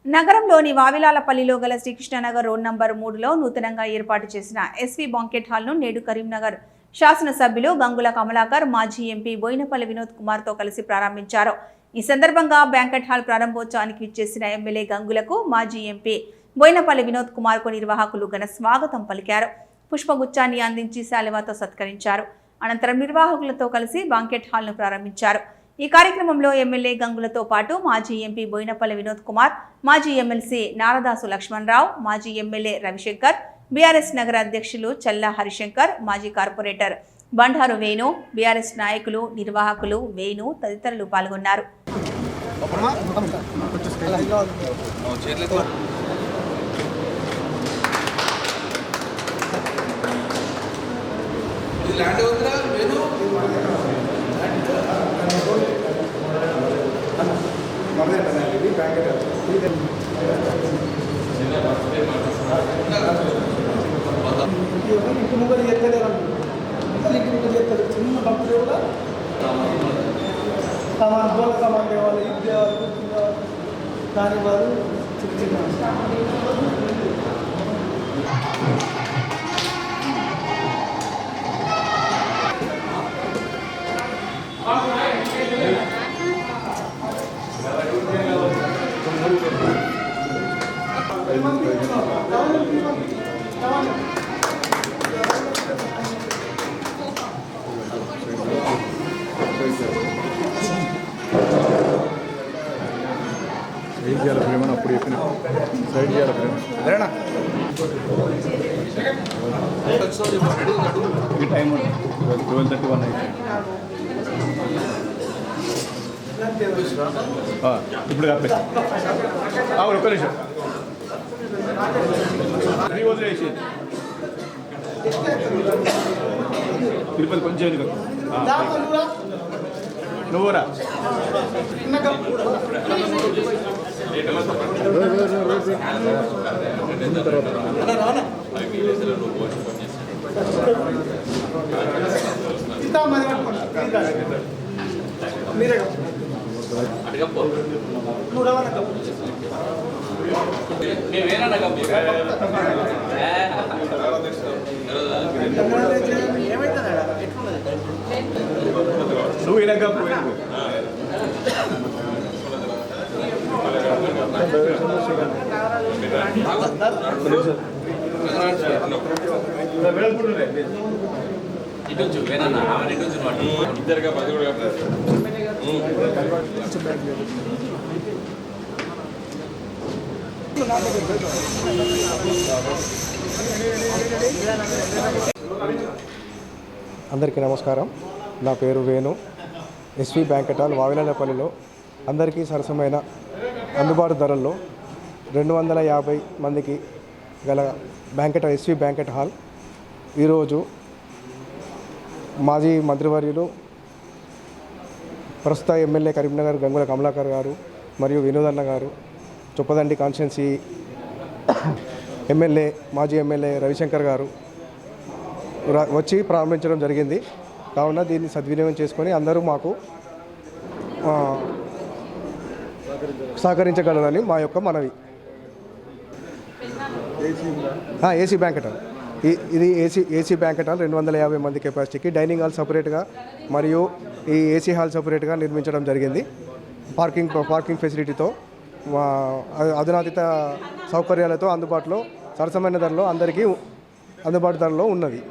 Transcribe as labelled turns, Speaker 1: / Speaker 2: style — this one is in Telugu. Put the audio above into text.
Speaker 1: నగరంలోని వావిలాలపల్లిలో గల శ్రీకృష్ణనగర్ రోడ్ నంబర్ 3లో నూతనంగా ఏర్పాటు చేసిన ఎస్వి బాంకెట్ హాల్ను నేడు కరీంనగర్ శాసనసభ్యులు గంగుల కమలాకర్ మాజీ ఎంపీ బోయినపల్లి వినోద్ కుమార్తో కలిసి ప్రారంభించారు. ఈ సందర్భంగా బ్యాంకెట్ హాల్ ప్రారంభోత్సవానికి విచ్చేసిన ఎమ్మెల్యే గంగులకు మాజీ ఎంపీ బోయినపల్లి వినోద్ కుమార్కు నిర్వాహకులు ఘన స్వాగతం పలికారు. పుష్పగుచ్చాన్ని అందించి శాలువాతో సత్కరించారు. అనంతరం నిర్వాహకులతో కలిసి బాంకెట్ హాల్ను ప్రారంభించారు. ఈ కార్యక్రమంలో ఎమ్మెల్యే గంగులతో పాటు మాజీ ఎంపీ బోయినపల్లి వినోద్ కుమార్, మాజీ ఎమ్మెల్సీ నారదాసు లక్ష్మణరావు, మాజీ ఎమ్మెల్యే రవిశంకర్, బీఆర్ఎస్ నగర అధ్యక్షులు చల్లా హరిశంకర్, మాజీ కార్పొరేటర్ బండారు వేణు, బీఆర్ఎస్ నాయకులు, నిర్వాహకులు వేణు తదితరులు పాల్గొన్నారు.
Speaker 2: చిన్న భక్తులు కూడా సామాన్ దేవాలి ఇది దేవాలి దాని వారు చిన్న
Speaker 3: సైడ్ చేయాలి ప్రేమ అప్పుడు చెప్పిన సైడ్ చేయాలి ప్రేమ అదేనా ఈ టైం 12:31 అయితే ఇప్పుడు కాదు ఒక్క నిమిషం వదిలేసి తిరుపతి కొంచెం నువ్వురా నువ్వు ఇలాగా ఇద్దరుగా పది కూడా
Speaker 2: అందరికీ నమస్కారం. నా పేరు వేణు. ఎస్వి బ్యాంకెట్ హాల్ వావిలాలపల్లిలో అందరికీ సరసమైన అందుబాటు ధరల్లో 250 మందికి గల ఎస్వి బ్యాంకెట్ హాల్ ఈరోజు మాజీ మంత్రివర్యులు ప్రస్తుత ఎమ్మెల్యే కరీంనగర్ గంగుల కమలాకర్ గారు మరియు వినోదన్న గారు, చొప్పదండి కాన్స్టిట్యున్సీ ఎమ్మెల్యే మాజీ ఎమ్మెల్యే రవిశంకర్ గారు వచ్చి ప్రారంభించడం జరిగింది. కావున దీన్ని సద్వినియోగం చేసుకొని అందరూ మాకు సహకరించగలరని మా యొక్క మనవి. ఏసీ బ్యాంకెట్ హాల్ ఇది ఏసీ బ్యాంకెట్ హాల్ 250 మంది కెపాసిటీకి డైనింగ్ హాల్ సపరేట్గా మరియు ఈ ఏసీ హాల్ సపరేట్గా నిర్మించడం జరిగింది. పార్కింగ్ ఫెసిలిటీతో అధునాతన సౌకర్యాలతో అందుబాటులో సరసమైన ధరలో అందరికీ అందుబాటు ధరలో ఉన్నది.